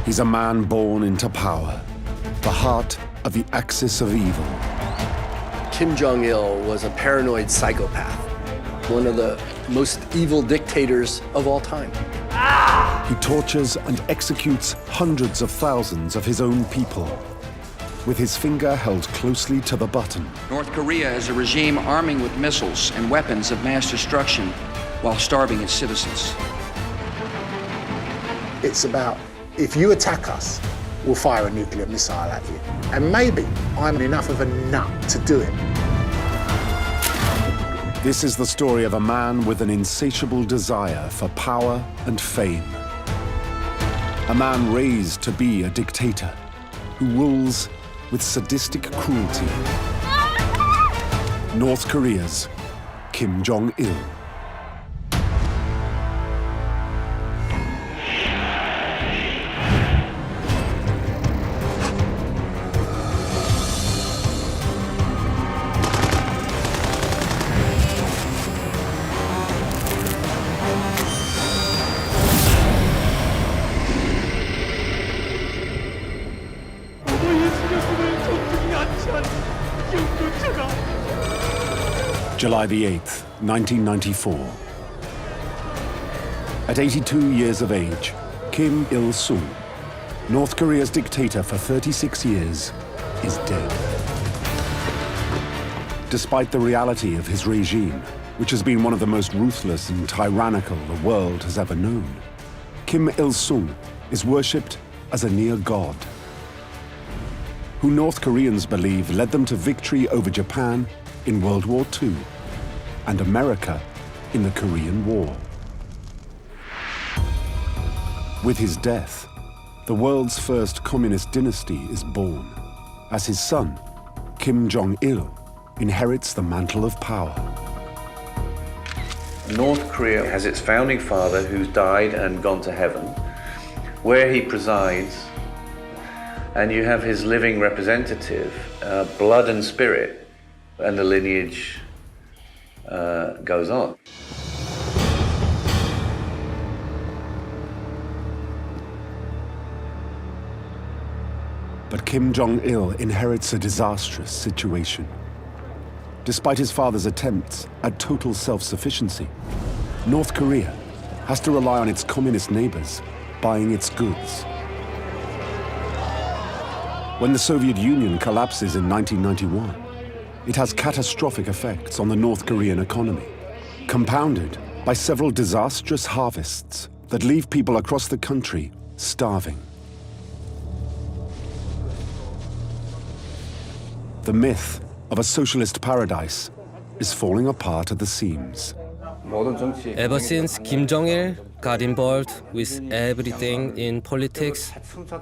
He's a man born into power, the heart of the axis of evil. Kim Jong-il was a paranoid psychopath, one of the most evil dictators of all time. He tortures and executes hundreds of thousands of his own people, with his finger held closely to the button. North Korea is a regime arming with missiles and weapons of mass destruction while starving its citizens. It's about, if you attack us, we'll fire a nuclear missile at you. And maybe I'm enough of a nut to do it. This is the story of a man with an insatiable desire for power and fame. A man raised to be a dictator who rules with sadistic cruelty. North Korea's Kim Jong-il. July the 8th, 1994. At 82 years of age, Kim Il-sung, North Korea's dictator for 36 years, is dead. Despite the reality of his regime, which has been one of the most ruthless and tyrannical the world has ever known, Kim Il-sung is worshipped as a near god, who North Koreans believe led them to victory over Japan in World War II and America in the Korean War. With his death, the world's first communist dynasty is born, as his son, Kim Jong-il, inherits the mantle of power. North Korea has its founding father who's died and gone to heaven, where he presides, and you have his living representative, blood and spirit, and the lineage goes on. But Kim Jong-il inherits a disastrous situation. Despite his father's attempts at total self-sufficiency, North Korea has to rely on its communist neighbors buying its goods. When the Soviet Union collapses in 1991, it has catastrophic effects on the North Korean economy, compounded by several disastrous harvests that leave people across the country starving. The myth of a socialist paradise is falling apart at the seams. Ever since Kim Jong-il got involved with everything in politics,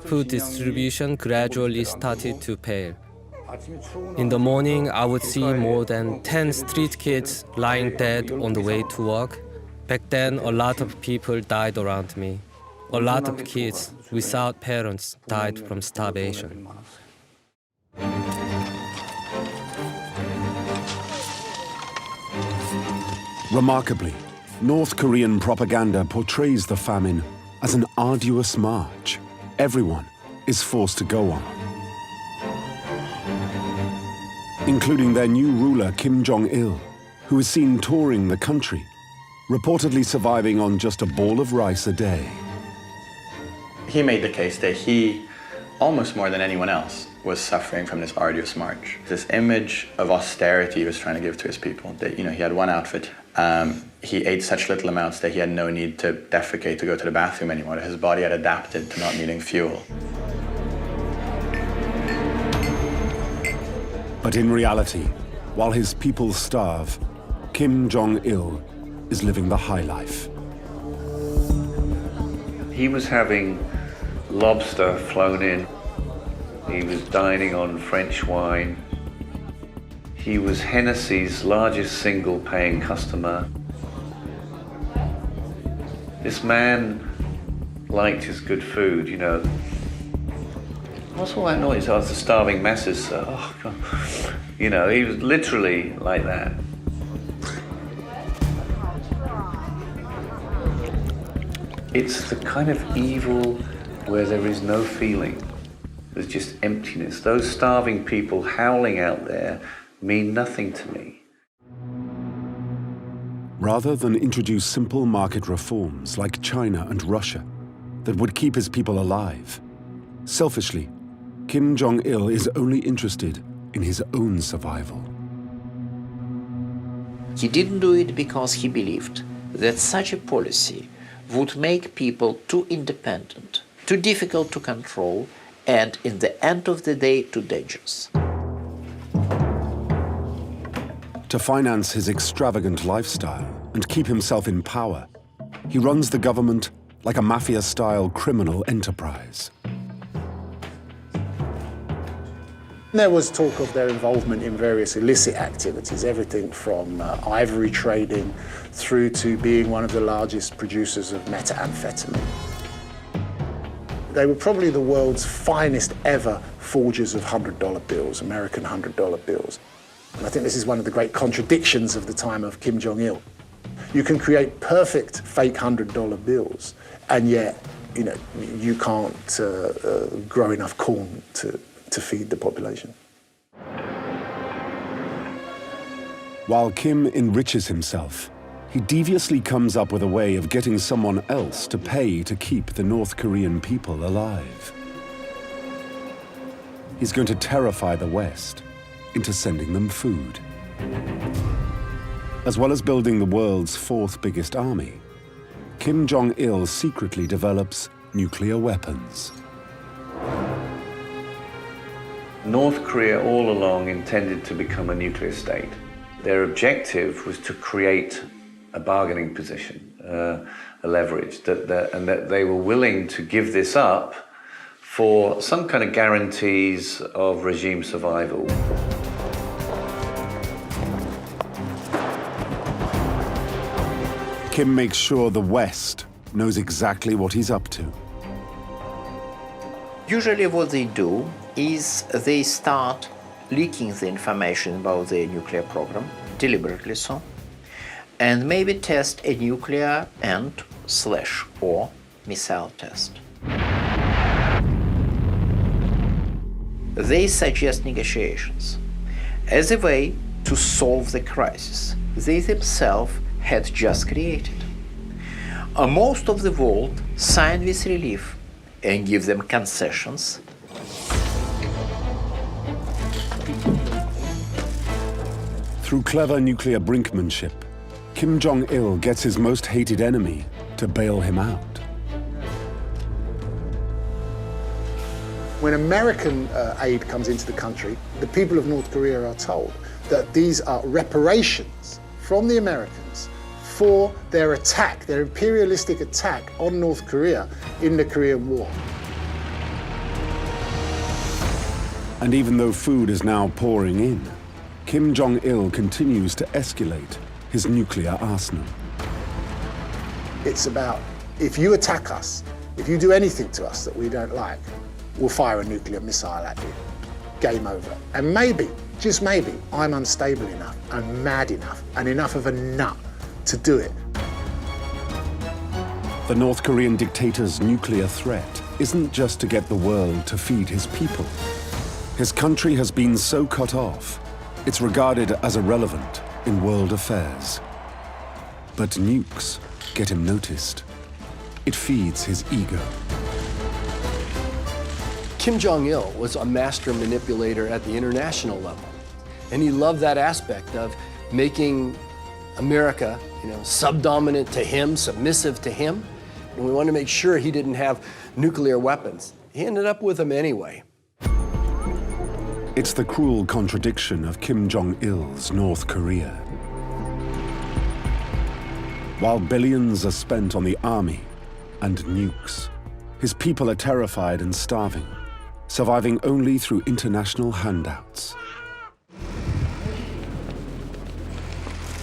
food distribution gradually started to pale. In the morning, I would see more than 10 street kids lying dead on the way to work. Back then, a lot of people died around me. A lot of kids without parents died from starvation. Remarkably, North Korean propaganda portrays the famine as an arduous march everyone is forced to go on, including their new ruler Kim Jong-il, who is seen touring the country, reportedly surviving on just a bowl of rice a day. He made the case that he, almost more than anyone else, was suffering from this arduous march. This image of austerity he was trying to give to his people, that, he had one outfit. He ate such little amounts that he had no need to defecate to go to the bathroom anymore. His body had adapted to not needing fuel. But in reality, while his people starve, Kim Jong-il is living the high life. He was having lobster flown in. He was dining on French wine. He was Hennessy's largest single paying customer. This man liked his good food, What's all that noise? Oh, it's the starving masses. Oh, God. He was literally like that. It's the kind of evil where there is no feeling. There's just emptiness. Those starving people howling out there mean nothing to me. Rather than introduce simple market reforms like China and Russia that would keep his people alive, selfishly, Kim Jong-il is only interested in his own survival. He didn't do it because he believed that such a policy would make people too independent, too difficult to control, and in the end of the day, too dangerous. To finance his extravagant lifestyle and keep himself in power, he runs the government like a mafia-style criminal enterprise. There was talk of their involvement in various illicit activities, everything from ivory trading through to being one of the largest producers of methamphetamine. They were probably the world's finest ever forgers of $100 bills, American $100 bills. And I think this is one of the great contradictions of the time of Kim Jong-il. You can create perfect fake $100 bills, and yet, you can't grow enough corn to feed the population. While Kim enriches himself, he deviously comes up with a way of getting someone else to pay to keep the North Korean people alive. He's going to terrify the West into sending them food. As well as building the world's fourth biggest army, Kim Jong-il secretly develops nuclear weapons. North Korea all along intended to become a nuclear state. Their objective was to create a bargaining position, a leverage, and that they were willing to give this up for some kind of guarantees of regime survival. Kim makes sure the West knows exactly what he's up to. Usually what they do is they start leaking the information about their nuclear program, deliberately so, and maybe test a nuclear and/or missile test. They suggest negotiations as a way to solve the crisis they themselves had just created. Most of the world sign with relief and give them concessions. Through clever nuclear brinkmanship, Kim Jong-il gets his most hated enemy to bail him out. When American aid comes into the country, the people of North Korea are told that these are reparations from the Americans for their attack, their imperialistic attack on North Korea in the Korean War. And even though food is now pouring in, Kim Jong-il continues to escalate his nuclear arsenal. It's about, if you attack us, if you do anything to us that we don't like, we'll fire a nuclear missile at you. Game over. And maybe, just maybe, I'm unstable enough and mad enough and enough of a nut to do it. The North Korean dictator's nuclear threat isn't just to get the world to feed his people. His country has been so cut off, it's regarded as irrelevant in world affairs. But nukes get him noticed. It feeds his ego. Kim Jong-il was a master manipulator at the international level. And he loved that aspect of making America, subdominant to him, submissive to him. And we wanted to make sure he didn't have nuclear weapons. He ended up with them anyway. It's the cruel contradiction of Kim Jong-il's North Korea. While billions are spent on the army and nukes, his people are terrified and starving, surviving only through international handouts.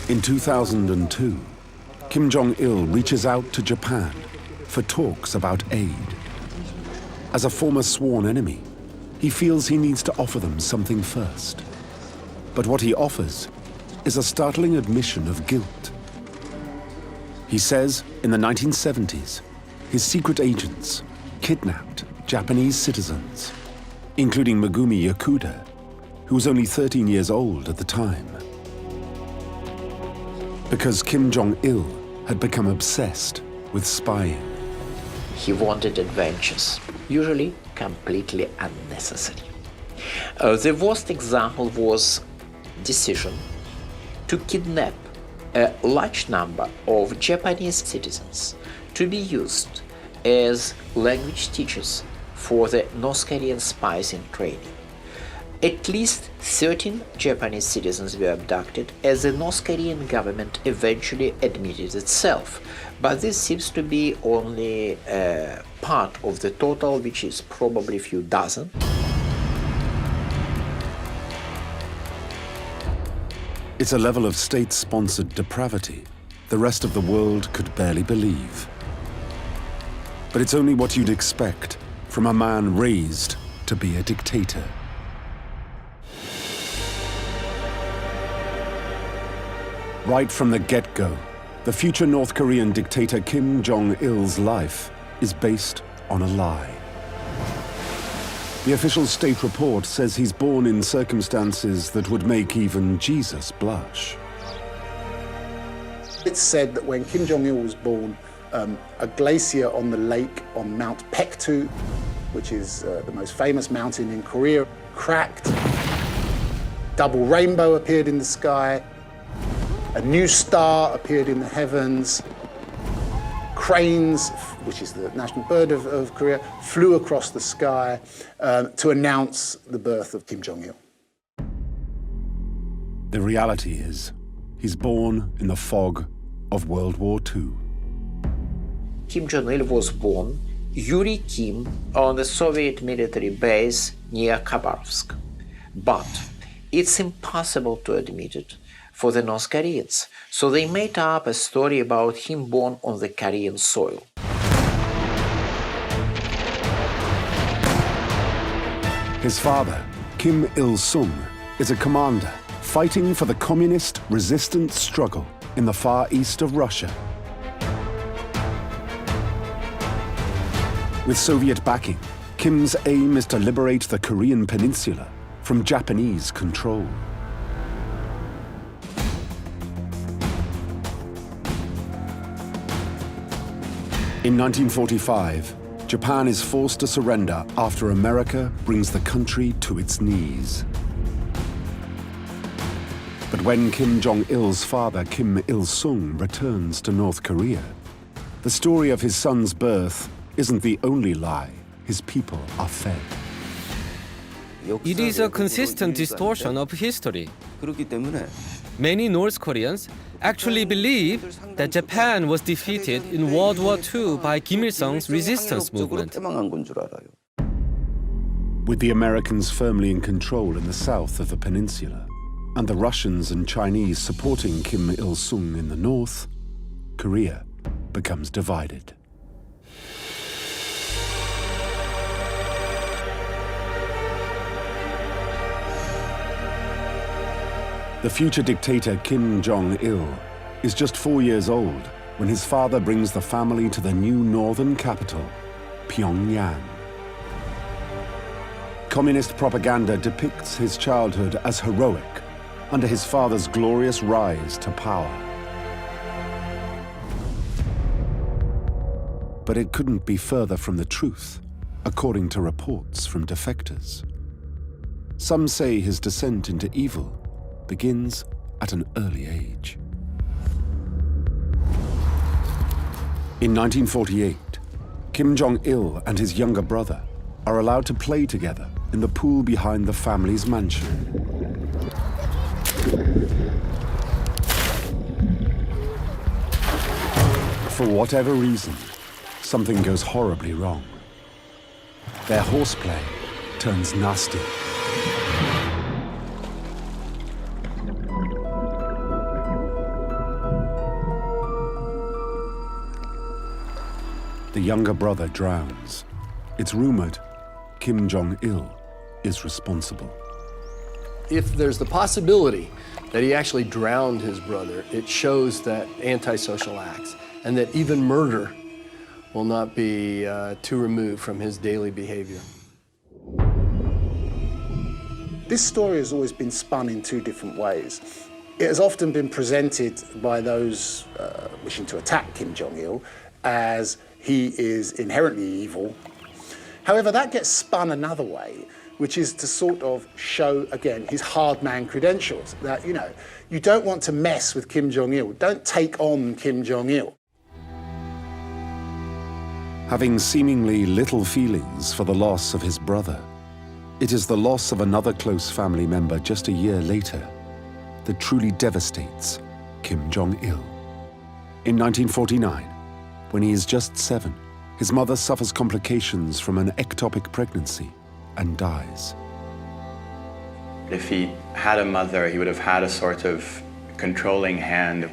In 2002, Kim Jong-il reaches out to Japan for talks about aid. As a former sworn enemy, he feels he needs to offer them something first. But what he offers is a startling admission of guilt. He says in the 1970s, his secret agents kidnapped Japanese citizens, including Megumi Yakuda, who was only 13 years old at the time. Because Kim Jong-il had become obsessed with spying. He wanted adventures, usually completely unnecessary. The worst example was decision to kidnap a large number of Japanese citizens to be used as language teachers for the North Korean spies in training. At least 13 Japanese citizens were abducted, as the North Korean government eventually admitted itself. But this seems to be only part of the total, which is probably a few dozen. It's a level of state-sponsored depravity the rest of the world could barely believe. But it's only what you'd expect from a man raised to be a dictator. Right from the get-go, the future North Korean dictator Kim Jong-il's life is based on a lie. The official state report says he's born in circumstances that would make even Jesus blush. It's said that when Kim Jong-il was born, a glacier on the lake on Mount Paektu, which is the most famous mountain in Korea, cracked. Double rainbow appeared in the sky. A new star appeared in the heavens. Cranes, which is the national bird of Korea, flew across the sky to announce the birth of Kim Jong-il. The reality is, he's born in the fog of World War II. Kim Jong-il was born Yuri Kim on the Soviet military base near Khabarovsk. But it's impossible to admit it for the North Koreans, so they made up a story about him born on the Korean soil. His father, Kim Il-sung, is a commander fighting for the communist resistance struggle in the far east of Russia. With Soviet backing, Kim's aim is to liberate the Korean peninsula from Japanese control. In 1945, Japan is forced to surrender after America brings the country to its knees. But when Kim Jong-il's father, Kim Il-sung, returns to North Korea, the story of his son's birth isn't the only lie his people are fed. It is a consistent distortion of history. Many North Koreans actually believe that Japan was defeated in World War II by Kim Il-sung's resistance movement. With the Americans firmly in control in the south of the peninsula, and the Russians and Chinese supporting Kim Il-sung in the north, Korea becomes divided. The future dictator Kim Jong-il is just 4 years old when his father brings the family to the new northern capital, Pyongyang. Communist propaganda depicts his childhood as heroic under his father's glorious rise to power. But it couldn't be further from the truth, according to reports from defectors. Some say his descent into evil begins at an early age. In 1948, Kim Jong-il and his younger brother are allowed to play together in the pool behind the family's mansion. For whatever reason, something goes horribly wrong. Their horseplay turns nasty. The younger brother drowns. It's rumored Kim Jong-il is responsible. If there's the possibility that he actually drowned his brother, it shows that antisocial acts and that even murder will not be too removed from his daily behavior. This story has always been spun in two different ways. It has often been presented by those wishing to attack Kim Jong-il as he is inherently evil. However, that gets spun another way, which is to sort of show, again, his hard man credentials, that, you know, you don't want to mess with Kim Jong-il, don't take on Kim Jong-il. Having seemingly little feelings for the loss of his brother, it is the loss of another close family member just a year later that truly devastates Kim Jong-il. In 1949, when he is just 7, his mother suffers complications from an ectopic pregnancy and dies. If he had a mother, he would have had a sort of controlling hand.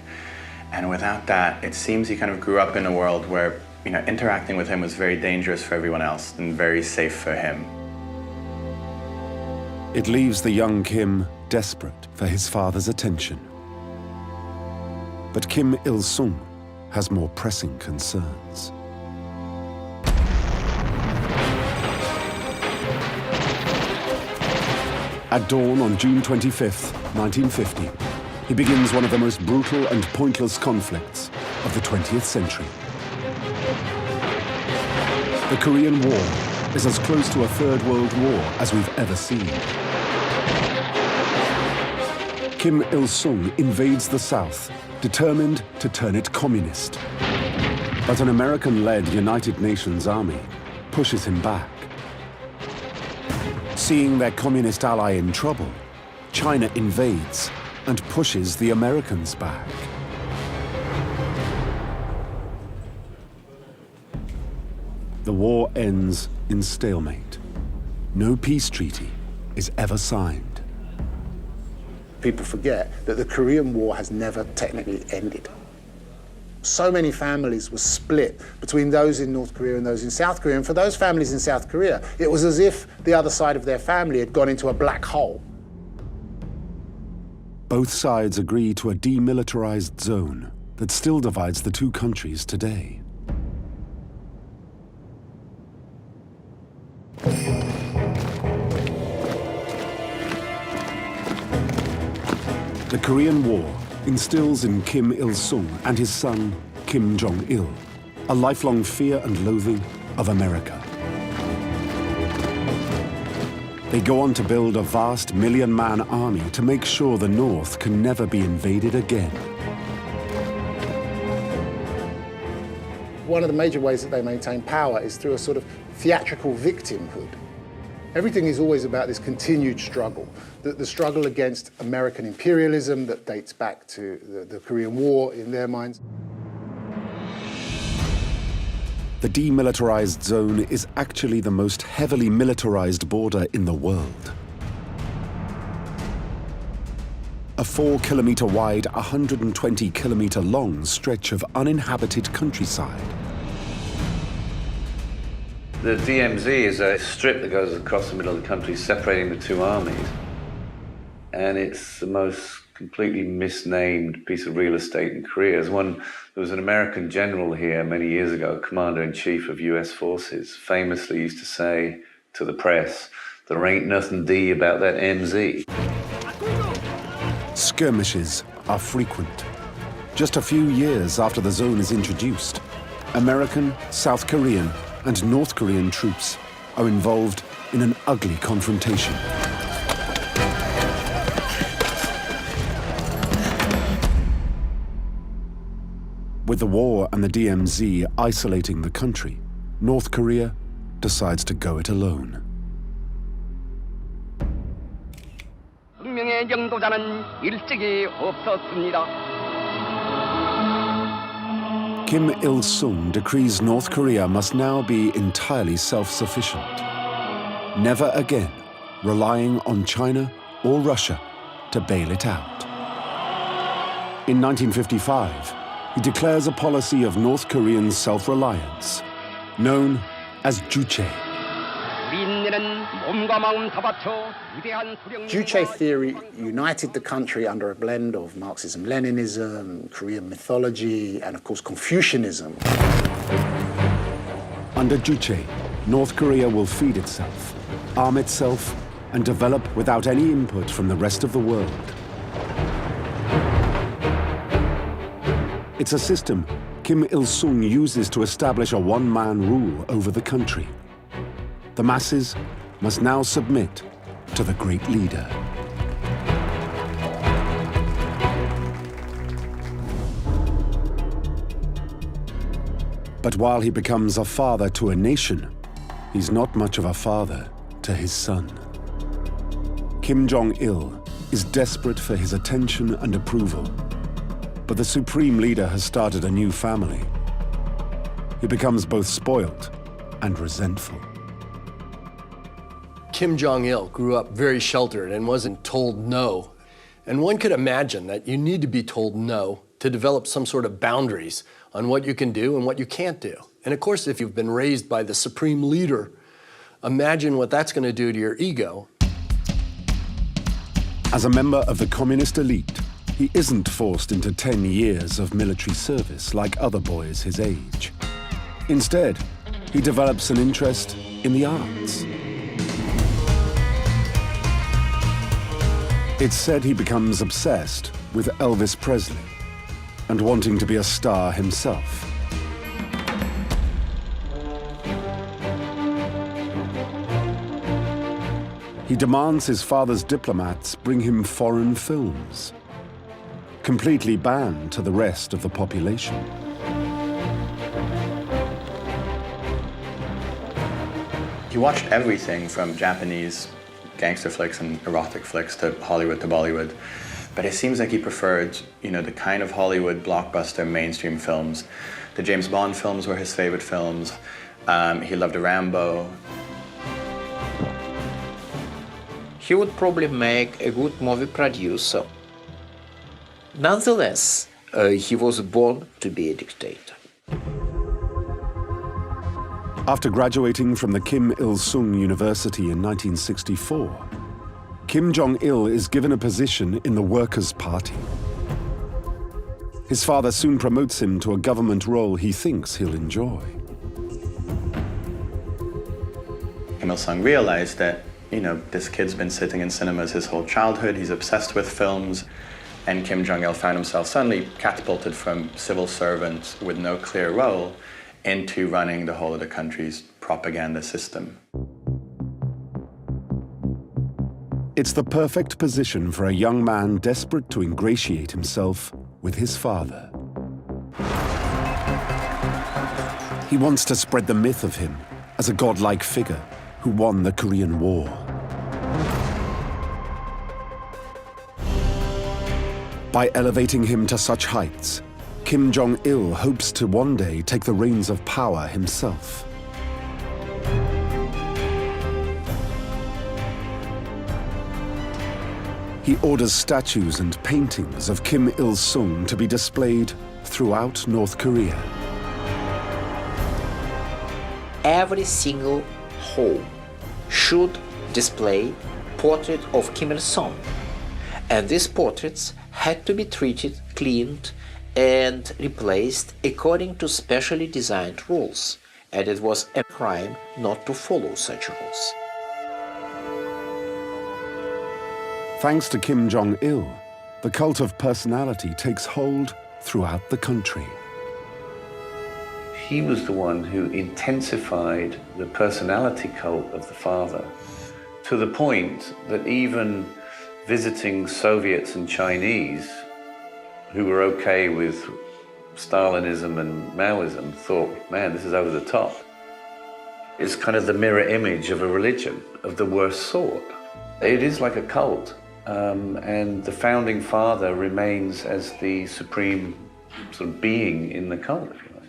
And without that, it seems he kind of grew up in a world where, you know, interacting with him was very dangerous for everyone else and very safe for him. It leaves the young Kim desperate for his father's attention. But Kim Il-sung has more pressing concerns. At dawn on June 25th, 1950, he begins one of the most brutal and pointless conflicts of the 20th century. The Korean War is as close to a Third World War as we've ever seen. Kim Il-sung invades the South, determined to turn it communist. But an American-led United Nations army pushes him back. Seeing their communist ally in trouble, China invades and pushes the Americans back. The war ends in stalemate. No peace treaty is ever signed. People forget that the Korean War has never technically ended. So many families were split between those in North Korea and those in South Korea. And for those families in South Korea, it was as if the other side of their family had gone into a black hole. Both sides agree to a demilitarized zone that still divides the two countries today. The Korean War instills in Kim Il-sung and his son, Kim Jong-il, a lifelong fear and loathing of America. They go on to build a vast million-man army to make sure the North can never be invaded again. One of the major ways that they maintain power is through a sort of theatrical victimhood. Everything is always about this continued struggle, the struggle against American imperialism that dates back to the Korean War in their minds. The demilitarized zone is actually the most heavily militarized border in the world. A 4-kilometer wide, 120-kilometer long stretch of uninhabited countryside. The DMZ is a strip that goes across the middle of the country, separating the two armies. And it's the most completely misnamed piece of real estate in Korea. There was an American general here many years ago, commander-in-chief of US forces, famously used to say to the press, "There ain't nothing D about that MZ." Skirmishes are frequent. Just a few years after the zone is introduced, American, South Korean, and North Korean troops are involved in an ugly confrontation. With the war and the DMZ isolating the country, North Korea decides to go it alone. 혁명의 영도자는 일찍이 없었습니다. Kim Il-sung decrees North Korea must now be entirely self-sufficient, never again relying on China or Russia to bail it out. In 1955, he declares a policy of North Korean self-reliance, known as Juche. Juche theory united the country under a blend of Marxism-Leninism, Korean mythology, and of course Confucianism. Under Juche, North Korea will feed itself, arm itself, and develop without any input from the rest of the world. It's a system Kim Il-sung uses to establish a one-man rule over the country. The masses must now submit to the great leader. But while he becomes a father to a nation, he's not much of a father to his son. Kim Jong-il is desperate for his attention and approval, but the supreme leader has started a new family. He becomes both spoiled and resentful. Kim Jong-il grew up very sheltered and wasn't told no. And one could imagine that you need to be told no to develop some sort of boundaries on what you can do and what you can't do. And of course, if you've been raised by the supreme leader, imagine what that's going to do to your ego. As a member of the communist elite, he isn't forced into 10 years of military service like other boys his age. Instead, he develops an interest in the arts. It's said he becomes obsessed with Elvis Presley and wanting to be a star himself. He demands his father's diplomats bring him foreign films, completely banned to the rest of the population. He watched everything from Japanese gangster flicks and erotic flicks to Hollywood to Bollywood. But it seems like he preferred, the kind of Hollywood blockbuster mainstream films. The James Bond films were his favorite films. He loved Rambo. He would probably make a good movie producer. Nonetheless, he was born to be a dictator. After graduating from the Kim Il-sung University in 1964, Kim Jong-il is given a position in the Workers' Party. His father soon promotes him to a government role he thinks he'll enjoy. Kim Il-sung realized that, this kid's been sitting in cinemas his whole childhood, he's obsessed with films, and Kim Jong-il found himself suddenly catapulted from civil servant with no clear role into running the whole of the country's propaganda system. It's the perfect position for a young man desperate to ingratiate himself with his father. He wants to spread the myth of him as a godlike figure who won the Korean War. By elevating him to such heights, Kim Jong-il hopes to one day take the reins of power himself. He orders statues and paintings of Kim Il-sung to be displayed throughout North Korea. Every single home should display portrait of Kim Il-sung. And these portraits had to be treated, cleaned, and replaced according to specially designed rules. And it was a crime not to follow such rules. Thanks to Kim Jong-il, the cult of personality takes hold throughout the country. He was the one who intensified the personality cult of the father to the point that even visiting Soviets and Chinese who were okay with Stalinism and Maoism thought, man, this is over the top. It's kind of the mirror image of a religion of the worst sort. It is like a cult. And the founding father remains as the supreme sort of being in the cult, if you like.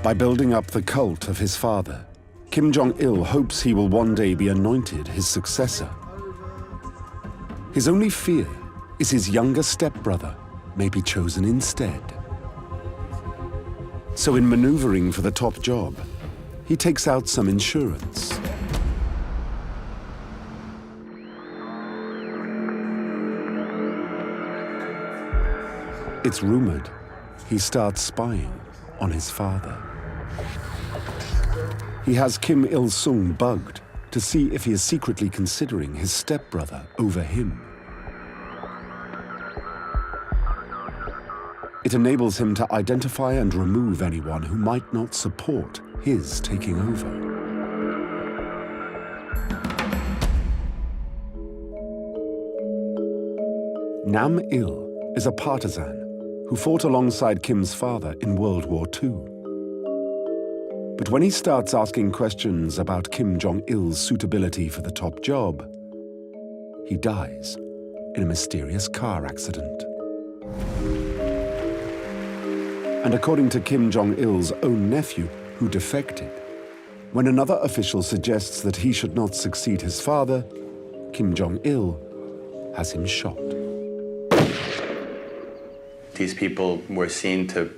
By building up the cult of his father, Kim Jong-il hopes he will one day be anointed his successor. His only fear is his younger stepbrother may be chosen instead. So in maneuvering for the top job, he takes out some insurance. It's rumored he starts spying. on his father. He has Kim Il-sung bugged to see if he is secretly considering his stepbrother over him. It enables him to identify and remove anyone who might not support his taking over. Nam-il is a partisan who fought alongside Kim's father in World War II. But when he starts asking questions about Kim Jong-il's suitability for the top job, he dies in a mysterious car accident. And according to Kim Jong-il's own nephew, who defected, when another official suggests that he should not succeed his father, Kim Jong-il has him shot. These people were seen to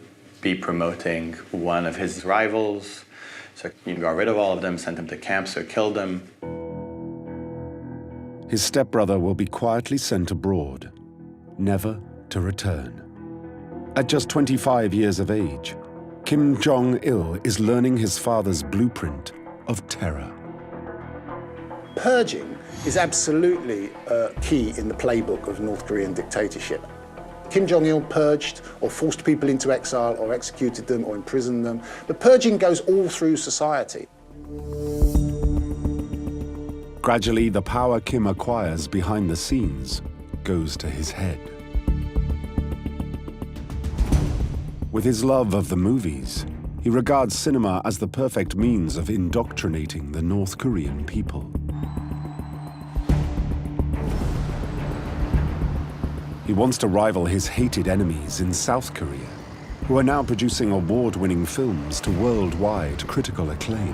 be promoting one of his rivals, so he got rid of all of them, sent them to camps or killed them. His stepbrother will be quietly sent abroad, never to return. At just 25 years of age, Kim Jong-il is learning his father's blueprint of terror. Purging is absolutely key in the playbook of North Korean dictatorship. Kim Jong-il purged or forced people into exile or executed them or imprisoned them. But purging goes all through society. Gradually, the power Kim acquires behind the scenes goes to his head. With his love of the movies, he regards cinema as the perfect means of indoctrinating the North Korean people. He wants to rival his hated enemies in South Korea, who are now producing award-winning films to worldwide critical acclaim.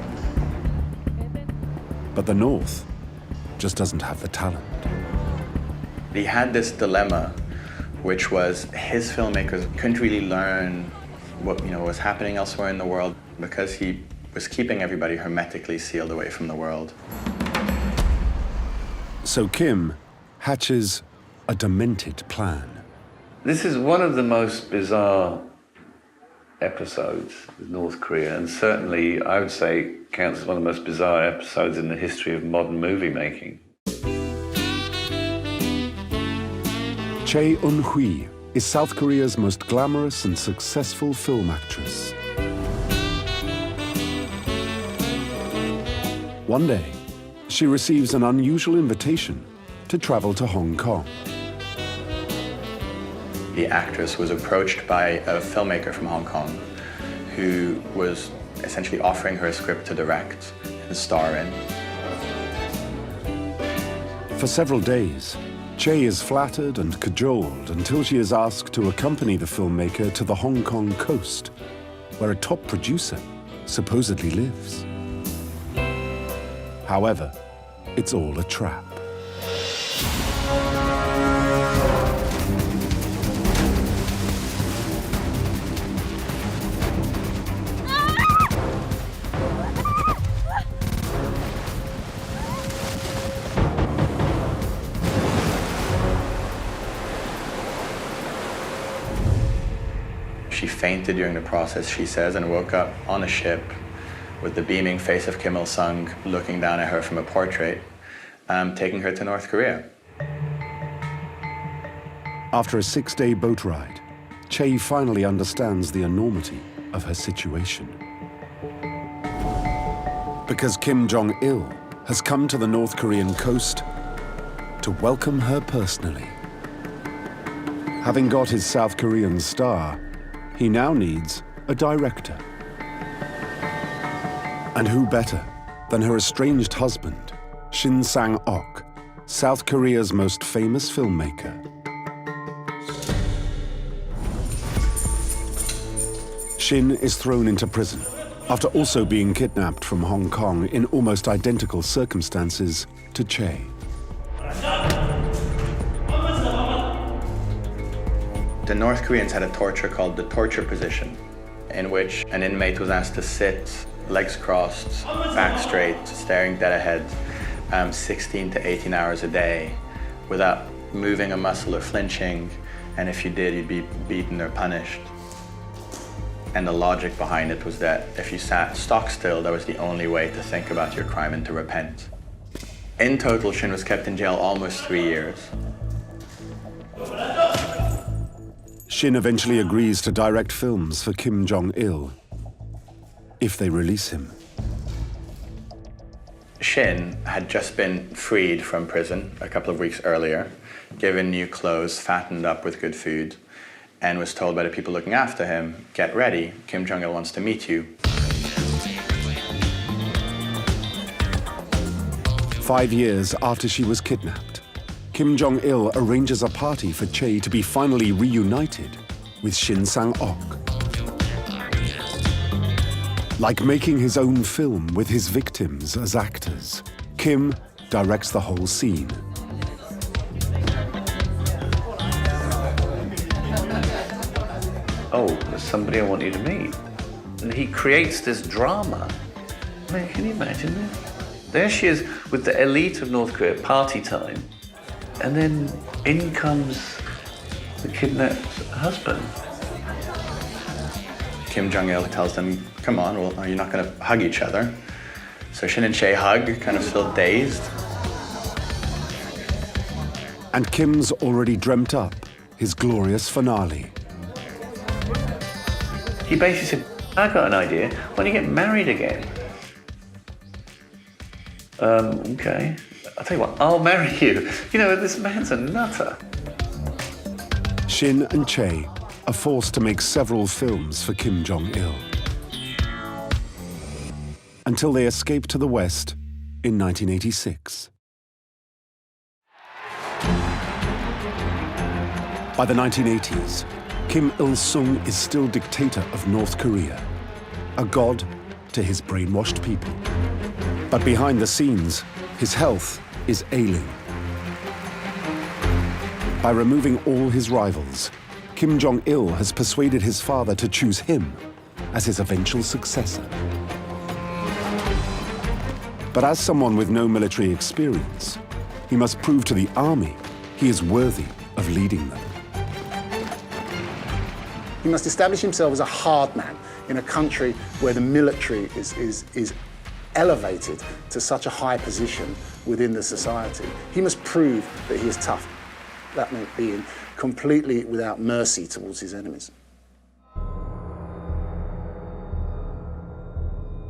But the North just doesn't have the talent. He had this dilemma, which was his filmmakers couldn't really learn what was happening elsewhere in the world because he was keeping everybody hermetically sealed away from the world. So Kim hatches a demented plan. This is one of the most bizarre episodes with North Korea, and certainly I would say counts as one of the most bizarre episodes in the history of modern movie making. Chae Eun-hui is South Korea's most glamorous and successful film actress. One day, she receives an unusual invitation to travel to Hong Kong. The actress was approached by a filmmaker from Hong Kong who was essentially offering her a script to direct and star in. For several days, Chae is flattered and cajoled until she is asked to accompany the filmmaker to the Hong Kong coast, where a top producer supposedly lives. However, it's all a trap. She fainted during the process, she says, and woke up on a ship with the beaming face of Kim Il-sung looking down at her from a portrait, taking her to North Korea. After a 6-day boat ride, Chae finally understands the enormity of her situation. Because Kim Jong-il has come to the North Korean coast to welcome her personally. Having got his South Korean star, he now needs a director. And who better than her estranged husband, Shin Sang-ok, South Korea's most famous filmmaker. Shin is thrown into prison after also being kidnapped from Hong Kong in almost identical circumstances to Chae. The North Koreans had a torture called the torture position, in which an inmate was asked to sit, legs crossed, back straight, staring dead ahead, 16 to 18 hours a day, without moving a muscle or flinching, and if you did, you'd be beaten or punished. And the logic behind it was that if you sat stock still, that was the only way to think about your crime and to repent. In total, Shin was kept in jail almost 3 years. Shin eventually agrees to direct films for Kim Jong-il, if they release him. Shin had just been freed from prison a couple of weeks earlier, given new clothes, fattened up with good food, and was told by the people looking after him, get ready, Kim Jong-il wants to meet you. 5 years after she was kidnapped, Kim Jong-il arranges a party for Che to be finally reunited with Shin Sang-ok. Like making his own film with his victims as actors, Kim directs the whole scene. Oh, there's somebody I want you to meet. And he creates this drama. I mean, can you imagine this? There she is with the elite of North Korea, party time, and then in comes the kidnapped husband. Kim Jong-il tells them, come on, well, are you not going to hug each other? So Shin and Che hug, kind of still dazed. And Kim's already dreamt up his glorious finale. He basically said, I got an idea, why don't you get married again? Okay. I'll tell you what, I'll marry you. You know, this man's a nutter. Shin and Che are forced to make several films for Kim Jong-il, until they escape to the West in 1986. By the 1980s, Kim Il-sung is still dictator of North Korea, a god to his brainwashed people. But behind the scenes, his health is ailing. By removing all his rivals, Kim Jong-il has persuaded his father to choose him as his eventual successor. But as someone with no military experience, he must prove to the army he is worthy of leading them. He must establish himself as a hard man in a country where the military is elevated to such a high position within the society. He must prove that he is tough. That meant being completely without mercy towards his enemies.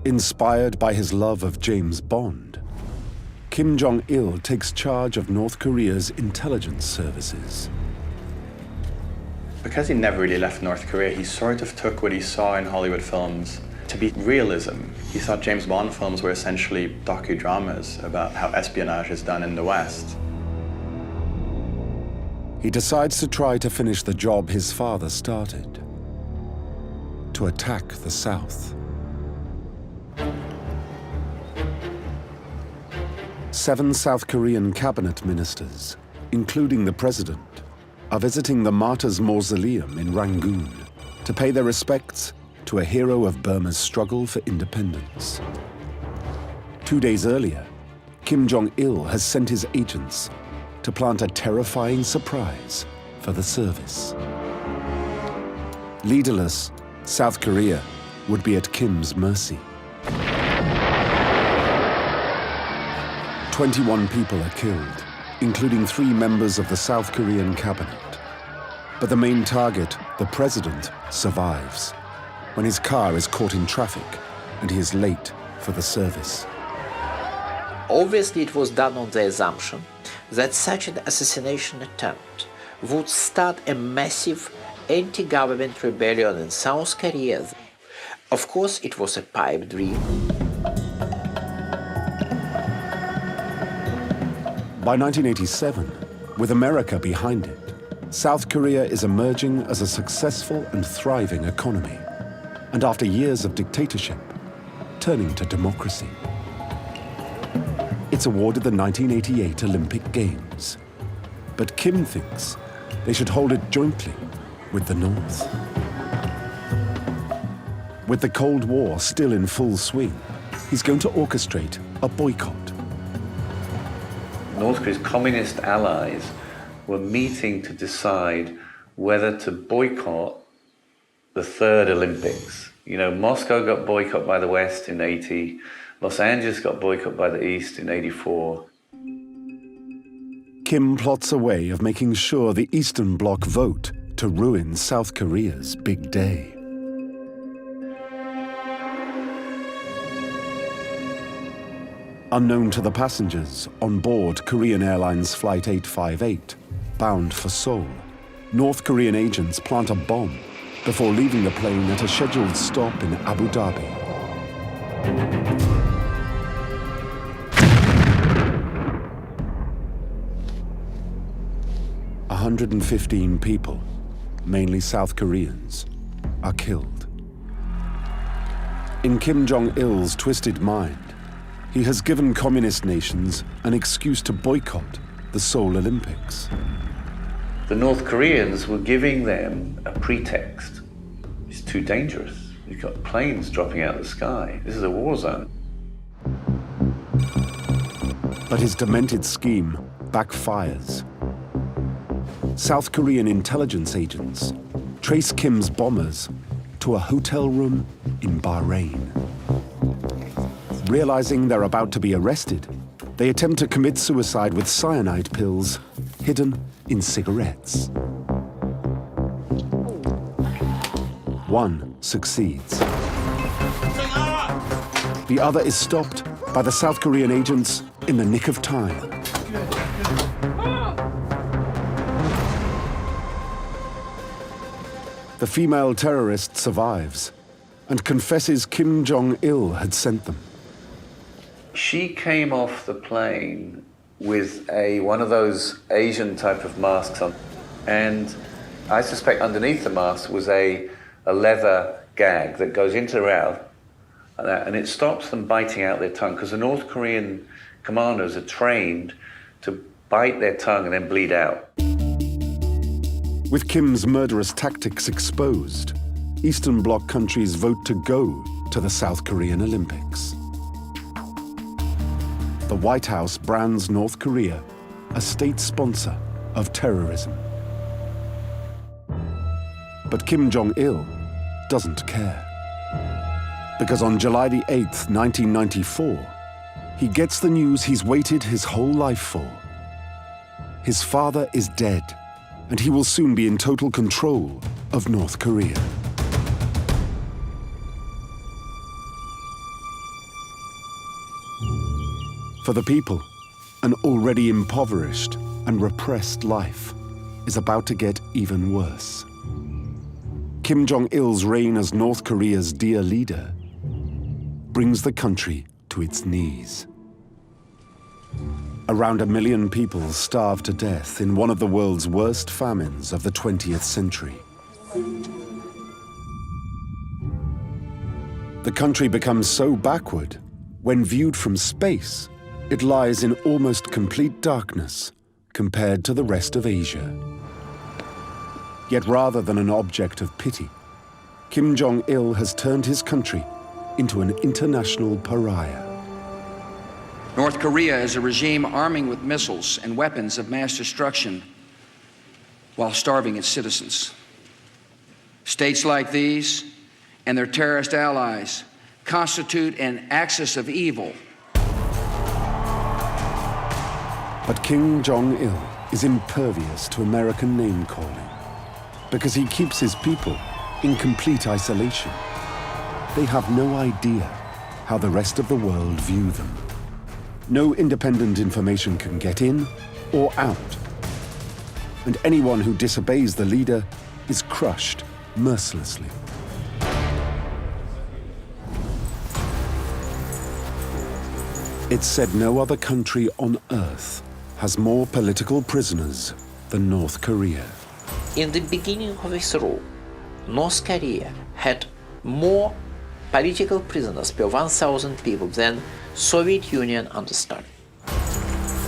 Inspired by his love of James Bond, Kim Jong-il takes charge of North Korea's intelligence services. Because he never really left North Korea, he sort of took what he saw in Hollywood films to be realism. He thought James Bond films were essentially docudramas about how espionage is done in the West. He decides to try to finish the job his father started, to attack the South. 7 South Korean cabinet ministers, including the president, are visiting the Martyrs' Mausoleum in Rangoon to pay their respects to a hero of Burma's struggle for independence. 2 days earlier, Kim Jong-il has sent his agents to plant a terrifying surprise for the service. Leaderless, South Korea would be at Kim's mercy. 21 people are killed, including 3 members of the South Korean cabinet. But the main target, the president, survives when his car is caught in traffic and he is late for the service. Obviously, it was done on the assumption that such an assassination attempt would start a massive anti-government rebellion in South Korea. Of course, it was a pipe dream. By 1987, with America behind it, South Korea is emerging as a successful and thriving economy, and after years of dictatorship, turning to democracy. It's awarded the 1988 Olympic Games, but Kim thinks they should hold it jointly with the North. With the Cold War still in full swing, he's going to orchestrate a boycott. North Korea's communist allies were meeting to decide whether to boycott the third Olympics. You know, Moscow got boycotted by the West in 80, Los Angeles got boycotted by the East in 84. Kim plots a way of making sure the Eastern Bloc vote to ruin South Korea's big day. Unknown to the passengers on board Korean Airlines Flight 858, bound for Seoul, North Korean agents plant a bomb before leaving the plane at a scheduled stop in Abu Dhabi. A 115 people, mainly South Koreans, are killed. In Kim Jong-il's twisted mind, he has given communist nations an excuse to boycott the Seoul Olympics. The North Koreans were giving them a pretext. It's too dangerous. You've got planes dropping out of the sky. This is a war zone. But his demented scheme backfires. South Korean intelligence agents trace Kim's bombers to a hotel room in Bahrain. Realizing they're about to be arrested, they attempt to commit suicide with cyanide pills hidden in cigarettes. One succeeds. The other is stopped by the South Korean agents in the nick of time. The female terrorist survives and confesses Kim Jong-il had sent them. She came off the plane with one of those Asian type of masks on, and I suspect underneath the mask was a leather gag that goes into her mouth, and it stops them biting out their tongue, because the North Korean commandos are trained to bite their tongue and then bleed out. With Kim's murderous tactics exposed, Eastern Bloc countries vote to go to the South Korean Olympics. The White House brands North Korea a state sponsor of terrorism. But Kim Jong-il doesn't care. Because on July the 8th, 1994, he gets the news he's waited his whole life for. His father is dead, and he will soon be in total control of North Korea. For the people, an already impoverished and repressed life is about to get even worse. Kim Jong-il's reign as North Korea's dear leader brings the country to its knees. Around 1 million people starve to death in one of the world's worst famines of the 20th century. The country becomes so backward, when viewed from space, it lies in almost complete darkness compared to the rest of Asia. Yet rather than an object of pity, Kim Jong-il has turned his country into an international pariah. North Korea is a regime arming with missiles and weapons of mass destruction while starving its citizens. States like these and their terrorist allies constitute an axis of evil. But Kim Jong-il is impervious to American name-calling because he keeps his people in complete isolation. They have no idea how the rest of the world view them. No independent information can get in or out. And anyone who disobeys the leader is crushed mercilessly. It's said no other country on earth has more political prisoners than North Korea. In the beginning of its rule, North Korea had more political prisoners per 1,000 people than Soviet Union under Stalin.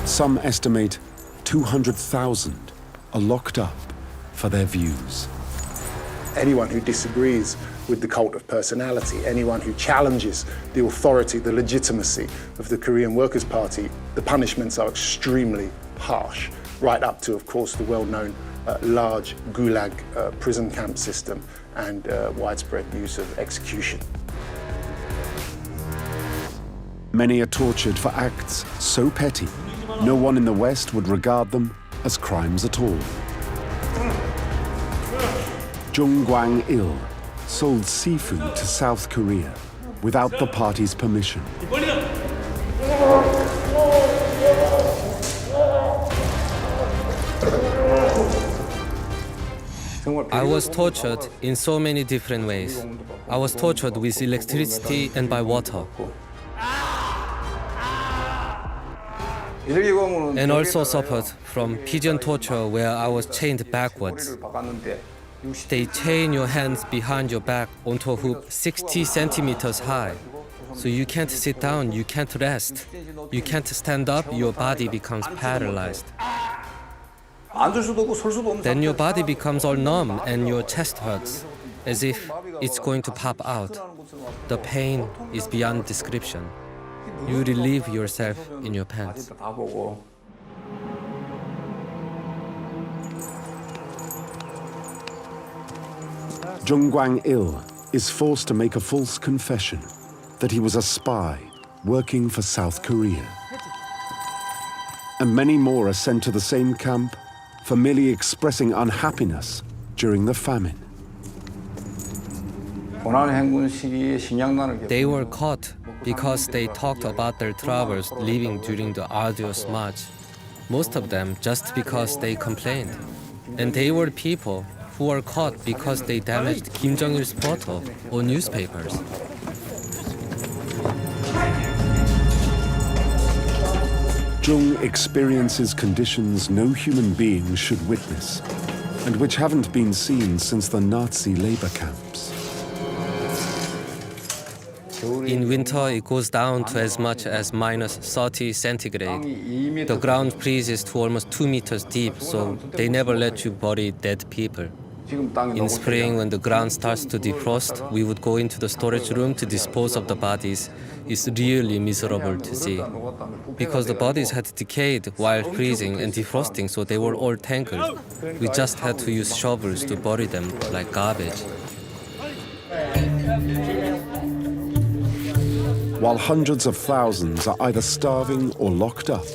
Some estimate 200,000 are locked up for their views. Anyone who disagrees with the cult of personality, anyone who challenges the authority, the legitimacy of the Korean Workers' Party, the punishments are extremely harsh, right up to, of course, the well-known large gulag prison camp system and widespread use of execution. Many are tortured for acts so petty, no one in the West would regard them as crimes at all. Jong-il sold seafood to South Korea without the party's permission. I was tortured in so many different ways. I was tortured with electricity and by water. And also suffered from pigeon torture where I was chained backwards. They chain your hands behind your back onto a hoop 60 centimeters high. So you can't sit down, you can't rest. You can't stand up, your body becomes paralyzed. Then your body becomes all numb and your chest hurts, as if it's going to pop out. The pain is beyond description. You relieve yourself in your pants. Jong-il is forced to make a false confession that he was a spy working for South Korea. And many more are sent to the same camp for merely expressing unhappiness during the famine. They were caught because they talked about their troubles living during the arduous march. Most of them just because they complained. And they were people who were caught because they damaged Kim Jong-il's photo or newspapers. Jung experiences conditions no human being should witness, and which haven't been seen since the Nazi labor camps. In winter, it goes down to as much as minus 30 centigrade. The ground freezes to almost 2 meters deep, so they never let you bury dead people. In spring, when the ground starts to defrost, we would go into the storage room to dispose of the bodies. It's really miserable to see. Because the bodies had decayed while freezing and defrosting, so they were all tangled. We just had to use shovels to bury them like garbage. While hundreds of thousands are either starving or locked up,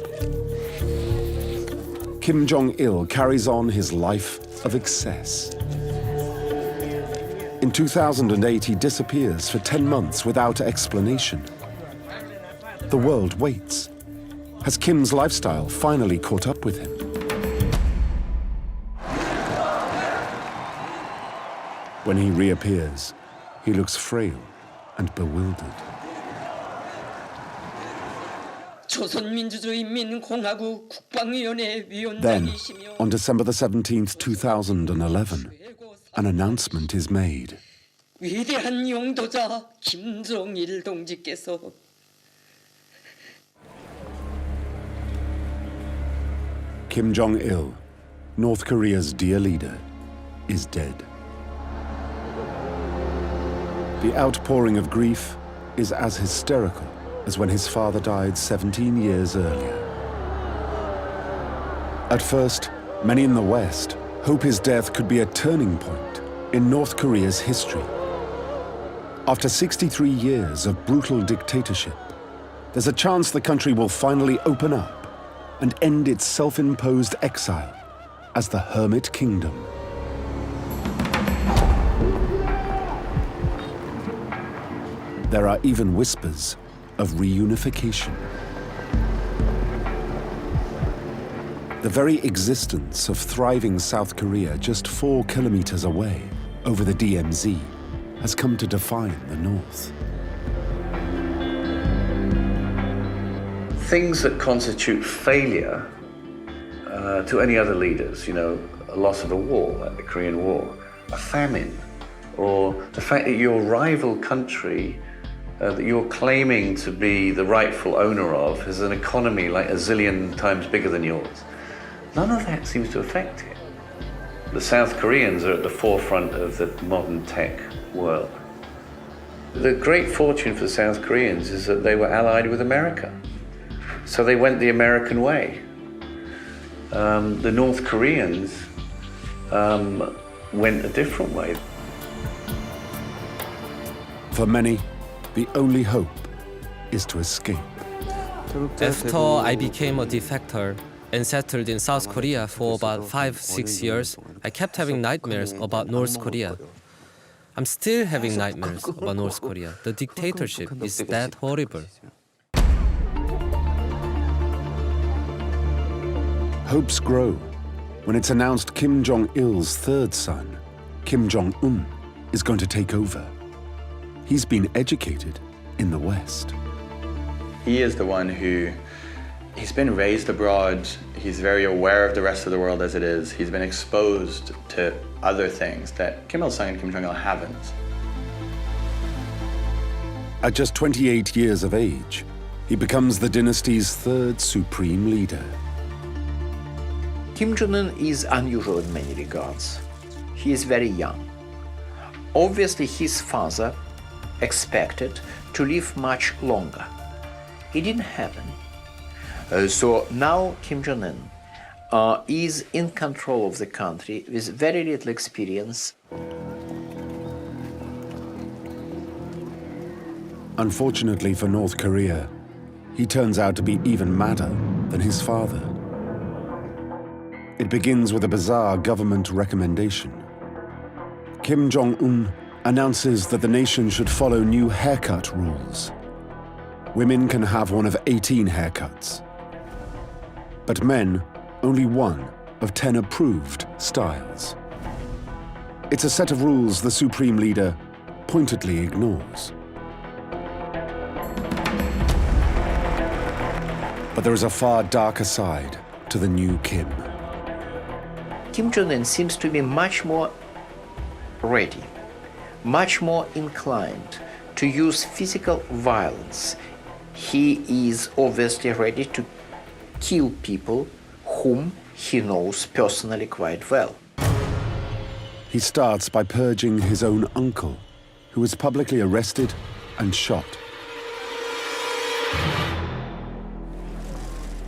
Kim Jong-il carries on his life of excess. In 2008, he disappears for 10 months without explanation. The world waits. Has Kim's lifestyle finally caught up with him? When he reappears, he looks frail and bewildered. Then, on December the 17th, 2011, an announcement is made. 위대한 용도자 김정일 동지께서 Kim Jong-il, North Korea's dear leader, is dead. The outpouring of grief is as hysterical as when his father died 17 years earlier. At first, many in the West hope his death could be a turning point in North Korea's history. After 63 years of brutal dictatorship, there's a chance the country will finally open up and end its self-imposed exile as the Hermit Kingdom. There are even whispers of reunification. The very existence of thriving South Korea just 4 kilometers away, over the DMZ, has come to define the North. Things that constitute failure to any other leaders, you know, a loss of a war, like the Korean War, a famine, or the fact that your rival country that you're claiming to be the rightful owner of has an economy like a zillion times bigger than yours. None of that seems to affect it. The South Koreans are at the forefront of the modern tech world. The great fortune for the South Koreans is that they were allied with America. So they went the American way. The North Koreans went a different way. For many, the only hope is to escape. After I became a defector and settled in South Korea for about 5-6 years, I kept having nightmares about North Korea. I'm still having nightmares about North Korea. The dictatorship is that horrible. Hopes grow when it's announced Kim Jong-il's third son, Kim Jong-un, is going to take over. He's been educated in the West. He is the one he's been raised abroad. He's very aware of the rest of the world as it is. He's been exposed to other things that Kim Il-sung and Kim Jong-il haven't. At just 28 years of age, he becomes the dynasty's third supreme leader. Kim Jong-un is unusual in many regards. He is very young. Obviously, his father expected to live much longer. It didn't happen. So now Kim Jong-un is in control of the country with very little experience. Unfortunately for North Korea, he turns out to be even madder than his father. It begins with a bizarre government recommendation. Kim Jong-un announces that the nation should follow new haircut rules. Women can have one of 18 haircuts, but men only one of 10 approved styles. It's a set of rules the supreme leader pointedly ignores. But there is a far darker side to the new Kim. Kim Jong-un seems to be much more ready, much more inclined to use physical violence. He is obviously ready to kill people whom he knows personally quite well. He starts by purging his own uncle, who was publicly arrested and shot.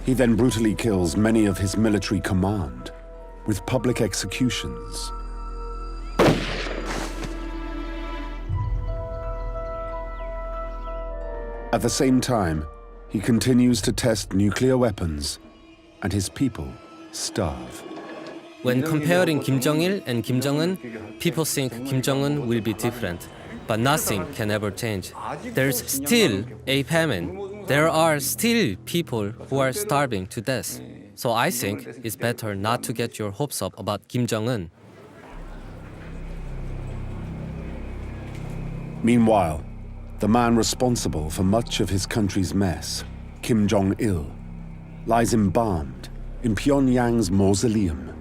He then brutally kills many of his military command with public executions. At the same time, he continues to test nuclear weapons, and his people starve. When comparing Kim Jong-il and Kim Jong-un, people think Kim Jong-un will be different, but nothing can ever change. There's still a famine. There are still people who are starving to death. So I think it's better not to get your hopes up about Kim Jong-un. Meanwhile, the man responsible for much of his country's mess, Kim Jong-il, lies embalmed in Pyongyang's mausoleum,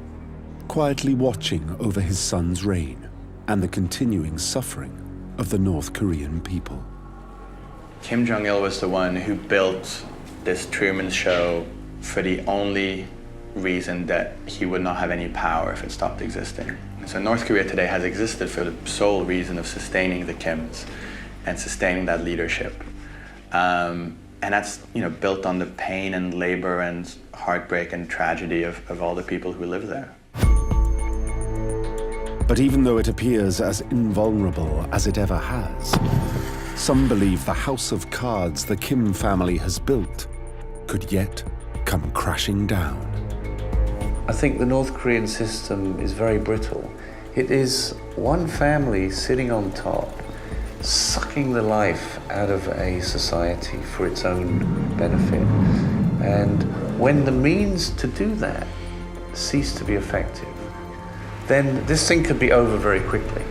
quietly watching over his son's reign and the continuing suffering of the North Korean people. Kim Jong-il was the one who built this Truman Show for the only reason that he would not have any power if it stopped existing. So North Korea today has existed for the sole reason of sustaining the Kims and sustaining that leadership. And that's built on the pain and labor and heartbreak and tragedy of all the people who live there. But even though it appears as invulnerable as it ever has, some believe the house of cards the Kim family has built could yet come crashing down. I think the North Korean system is very brittle. It is one family sitting on top, sucking the life out of a society for its own benefit. And when the means to do that cease to be effective, then this thing could be over very quickly.